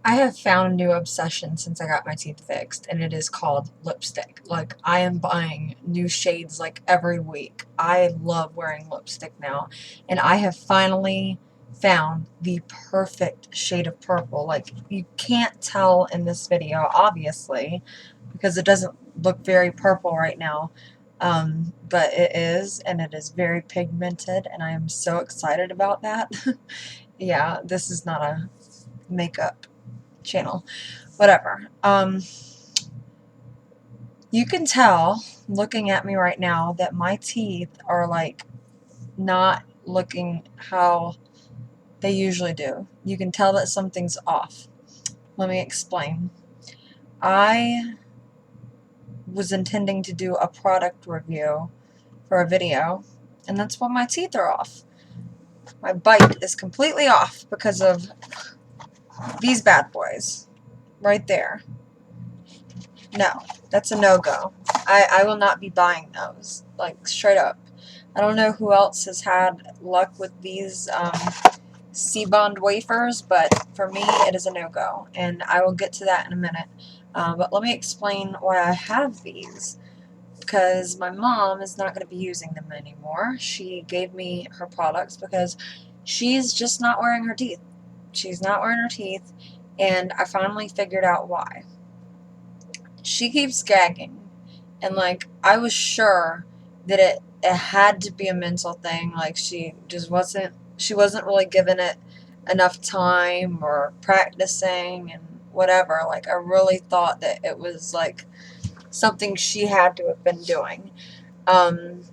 I have found a new obsession since I got my teeth fixed, and it is called lipstick. Like, I am buying new shades like every week. I love wearing lipstick now, and I have finally found the perfect shade of purple. Like, you can't tell in this video, obviously, because it doesn't look very purple right now. But it is, and it is very pigmented, and I am so excited about that. Yeah, this is not a makeup channel, whatever. You can tell looking at me right now that my teeth are like not looking how they usually do. You can tell that something's off. Let me explain. I was intending to do a product review for a video, and that's why my teeth are off. My bite is completely off because of these bad boys right there. No, that's a no-go. I will not be buying those, like, straight up. I don't know who else has had luck with these Seabond wafers, but for me, it is a no-go, and I will get to that in a minute. But let me explain why I have these, because my mom is not going to be using them anymore. She gave me her products because she's just not wearing her teeth. She's not wearing her teeth, and I finally figured out why. She keeps gagging, and like I was sure that it had to be a mental thing. Like she wasn't really giving it enough time or practicing and whatever. Like I really thought that it was like something she had to have been doing. But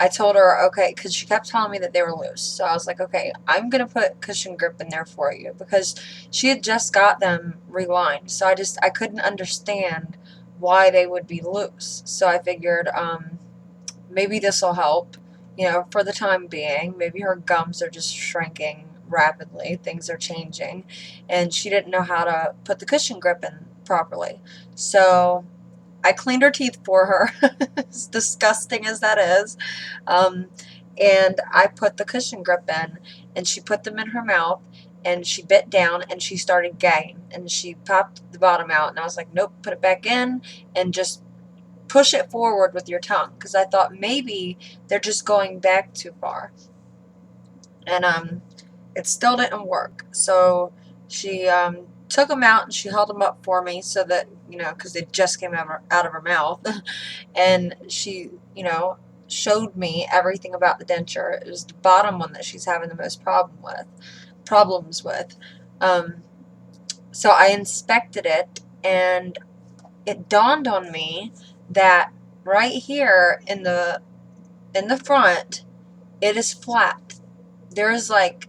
I told her, okay, because she kept telling me that they were loose. So I was like, okay, I'm going to put cushion grip in there for you, because she had just got them relined. So I couldn't understand why they would be loose. So I figured maybe this will help, for the time being. Maybe her gums are just shrinking rapidly. Things are changing. And she didn't know how to put the cushion grip in properly. So I cleaned her teeth for her, as disgusting as that is, and I put the cushion grip in, and she put them in her mouth, and she bit down, and she started gagging, and she popped the bottom out, and I was like, nope, put it back in, and just push it forward with your tongue, because I thought maybe they're just going back too far, and it still didn't work. So she took them out, and she held them up for me so that, because they just came out of her mouth, and she, showed me everything about the denture. It was the bottom one that she's having the most problems with. So I inspected it, and it dawned on me that right here in the front, it is flat. There is like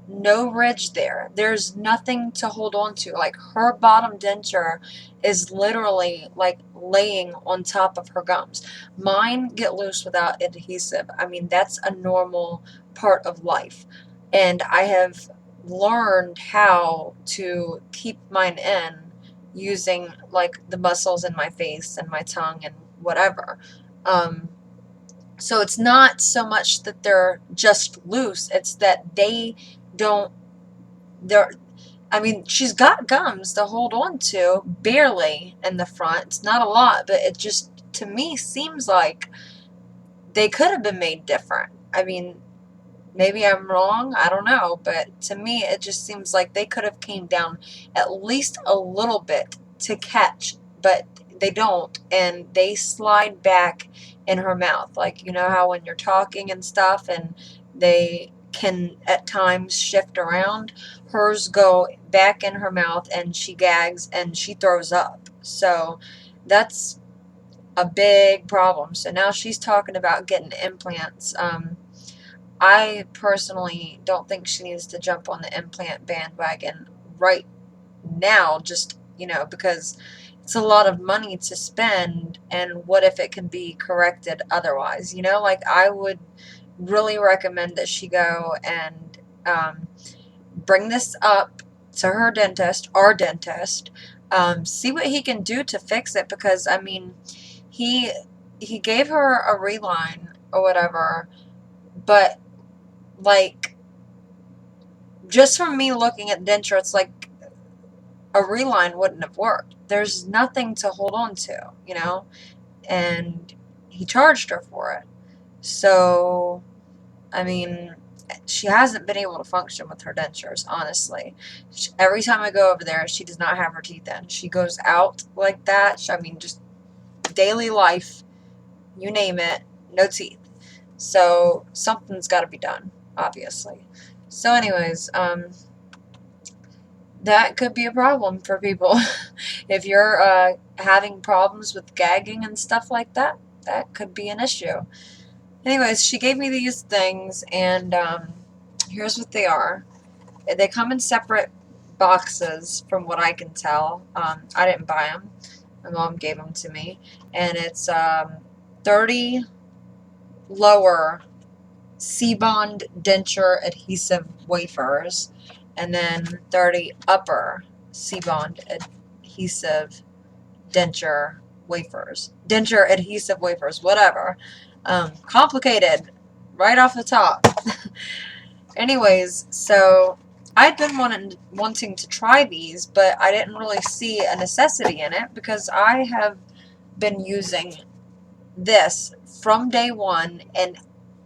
no ridge there. There's nothing to hold on to. Like her bottom denture is literally like laying on top of her gums. Mine get loose without adhesive. I mean, that's a normal part of life. And I have learned how to keep mine in using like the muscles in my face and my tongue and whatever. So it's not so much that they're just loose, it's that I mean, she's got gums to hold on to, barely in the front. It's not a lot, but it just, to me, seems like they could have been made different. I mean, maybe I'm wrong, I don't know, but to me, it just seems like they could have came down at least a little bit to catch, but they don't, and they slide back in her mouth. Like, you know how when you're talking and stuff, and they can at times shift around, hers go back in her mouth, and she gags, and she throws up. So that's a big problem. So now she's talking about getting implants. I personally don't think she needs to jump on the implant bandwagon right now, just, because it's a lot of money to spend, and what if it can be corrected otherwise? Like I would really recommend that she go and bring this up to her dentist, our dentist, see what he can do to fix it, because I mean, he gave her a reline or whatever, but like just from me looking at denture, it's like a reline wouldn't have worked. There's nothing to hold on to, you know? And he charged her for it. So, I mean, she hasn't been able to function with her dentures, honestly. Every time I go over there, she does not have her teeth in. She goes out like that. I mean, just daily life, you name it, no teeth. So something's got to be done, obviously. So anyways, that could be a problem for people. If you're having problems with gagging and stuff like that, that could be an issue. Anyways, she gave me these things, and here's what they are. They come in separate boxes, from what I can tell. I didn't buy them. My mom gave them to me. And it's 30 lower Seabond denture adhesive wafers, and then 30 upper Seabond adhesive denture wafers. Denture adhesive wafers, whatever. Complicated right off the top. Anyways, so I'd been wanting to try these, but I didn't really see a necessity in it because I have been using this from day one, and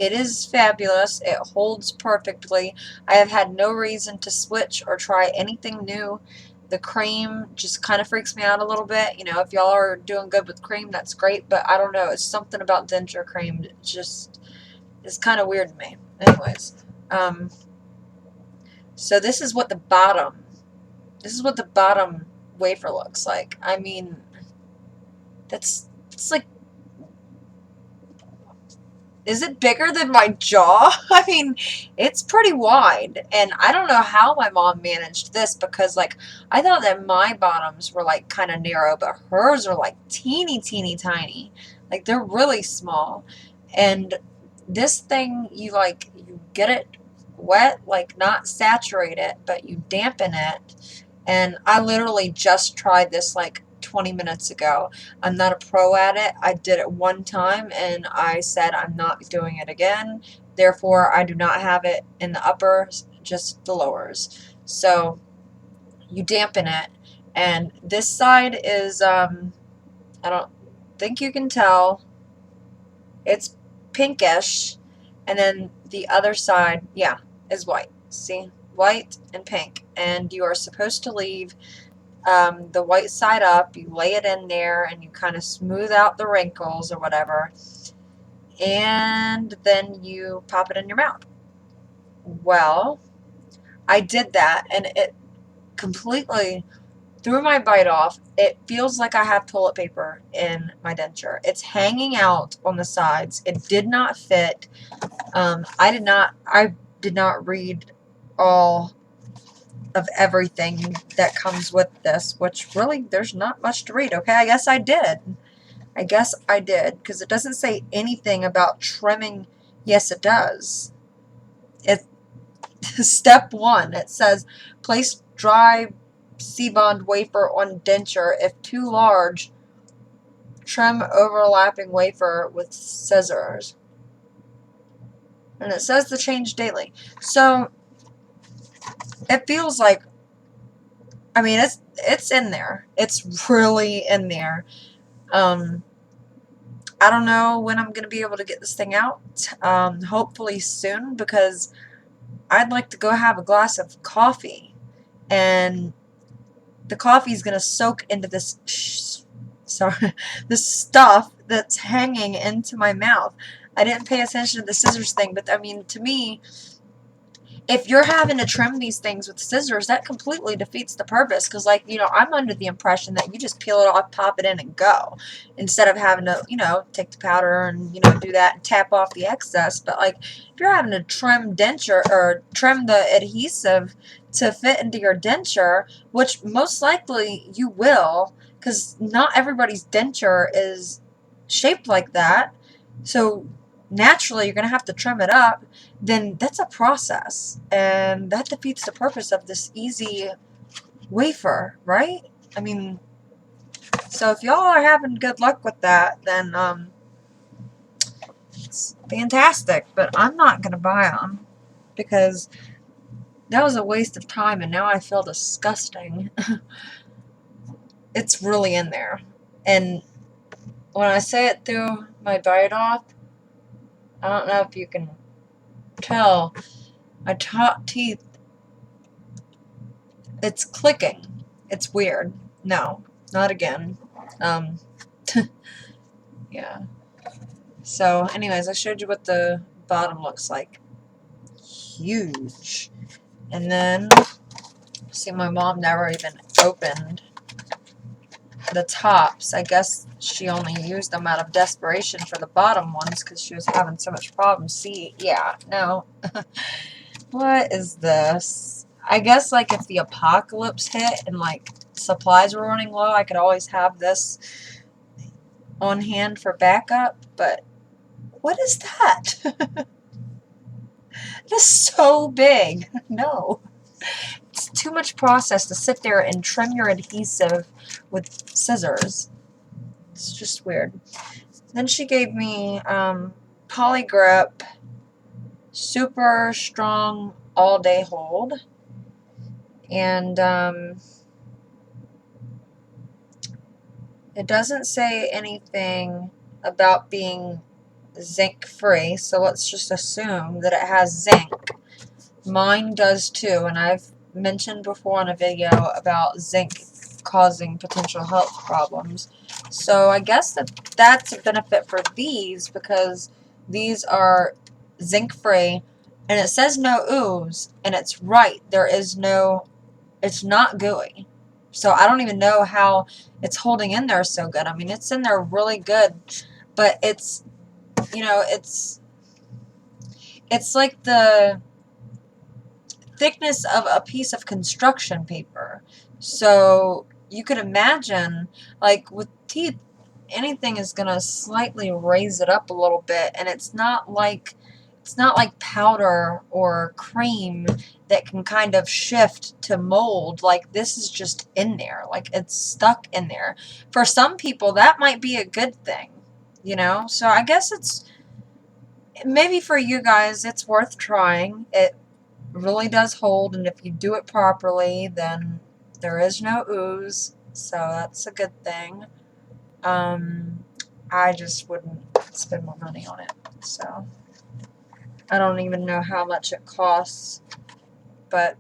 it is fabulous. It holds perfectly. I have had no reason to switch or try anything new. The cream just kind of freaks me out a little bit. You know, if y'all are doing good with cream, that's great, but I don't know. It's something about denture cream that just is kind of weird to me. Anyways, so this is what the bottom wafer looks like. I mean, it's like, is it bigger than my jaw? I mean, it's pretty wide. And I don't know how my mom managed this, because, like, I thought that my bottoms were, like, kind of narrow, but hers are, like, teeny, teeny, tiny. Like, they're really small. And this thing, you get it wet, like, not saturate it, but you dampen it. And I literally just tried this, like, 20 minutes ago. I'm not a pro at it. I did it one time and I said I'm not doing it again. Therefore, I do not have it in the uppers, just the lowers. So you dampen it, and this side is I don't think you can tell. It's pinkish, and then the other side, yeah, is white. See? White and pink. And you are supposed to leave the white side up. You lay it in there and you kind of smooth out the wrinkles or whatever, and then you pop it in your mouth. Well, I did that, and it completely threw my bite off. It feels like I have toilet paper in my denture. It's hanging out on the sides. It did not fit. I did not read all of everything that comes with this, which really, there's not much to read. Okay, I guess I did, because it doesn't say anything about trimming. Yes, it does. It step 1, it says place dry Seabond wafer on denture. If too large, trim overlapping wafer with scissors. And it says to change daily. So it feels like, I mean, it's in there. It's really in there. I don't know when I'm going to be able to get this thing out. Hopefully soon, because I'd like to go have a glass of coffee. And the coffee is going to soak into this, this stuff that's hanging into my mouth. I didn't pay attention to the scissors thing, but I mean, to me, if you're having to trim these things with scissors, that completely defeats the purpose. Because, like, you know, I'm under the impression that you just peel it off, pop it in, and go, instead of having to, you know, take the powder and, you know, do that and tap off the excess. But, like, if you're having to trim denture or trim the adhesive to fit into your denture, which most likely you will, because not everybody's denture is shaped like that, so naturally you're going to have to trim it up, then that's a process, and that defeats the purpose of this easy wafer, right? I mean, so if y'all are having good luck with that, then it's fantastic, but I'm not going to buy them, because that was a waste of time, and now I feel disgusting. It's really in there. And when I say it through my bite off, I don't know if you can tell, my top teeth, it's clicking. It's weird. No, not again. Um, yeah. So, anyways, I showed you what the bottom looks like. Huge. And then, see, my mom never even opened the tops. I guess she only used them out of desperation for the bottom ones because she was having so much problems. See, yeah, no. What is this? I guess, like, if the apocalypse hit and, like, supplies were running low, I could always have this on hand for backup, but what is that? It's so big. No. It's too much process to sit there and trim your adhesive with scissors. It's just weird. Then she gave me Polygrip Super Strong All Day Hold. And it doesn't say anything about being zinc free, so let's just assume that it has zinc. Mine does too, and I've mentioned before in a video about zinc causing potential health problems. So I guess that's a benefit for these because these are zinc free, and it says no ooze, and it's right. There is no, it's not gooey. So I don't even know how it's holding in there so good. I mean, it's in there really good, but it's, you know, it's like the thickness of a piece of construction paper. So you could imagine, like with teeth, anything is gonna slightly raise it up a little bit, and it's not like powder or cream that can kind of shift to mold. Like, this is just in there, like it's stuck in there. For some people that might be a good thing, you know. So I guess it's maybe for you guys it's worth trying. It really does hold, and if you do it properly, then there is no ooze, so that's a good thing. I just wouldn't spend more money on it, so I don't even know how much it costs, but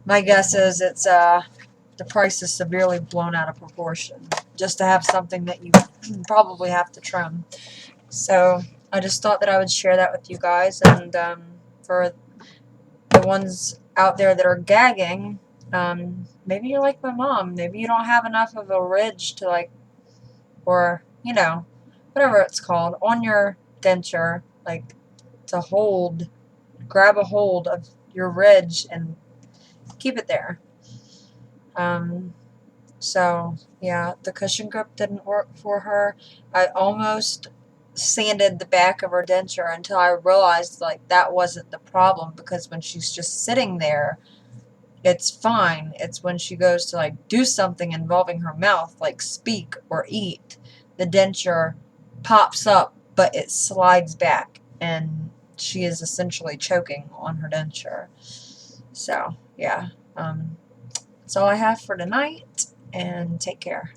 my guess is it's the price is severely blown out of proportion just to have something that you probably have to trim. So I just thought that I would share that with you guys, and for the ones out there that are gagging, maybe you're like my mom. Maybe you don't have enough of a ridge to, like, or, you know, whatever it's called, on your denture, like, to hold, grab a hold of your ridge and keep it there. So, yeah, the cushion grip didn't work for her. I almost sanded the back of her denture until I realized, like, that wasn't the problem, because when she's just sitting there, it's fine. It's when she goes to, like, do something involving her mouth, like speak or eat, the denture pops up, but it slides back, and she is essentially choking on her denture. So, yeah, that's all I have for tonight, and take care.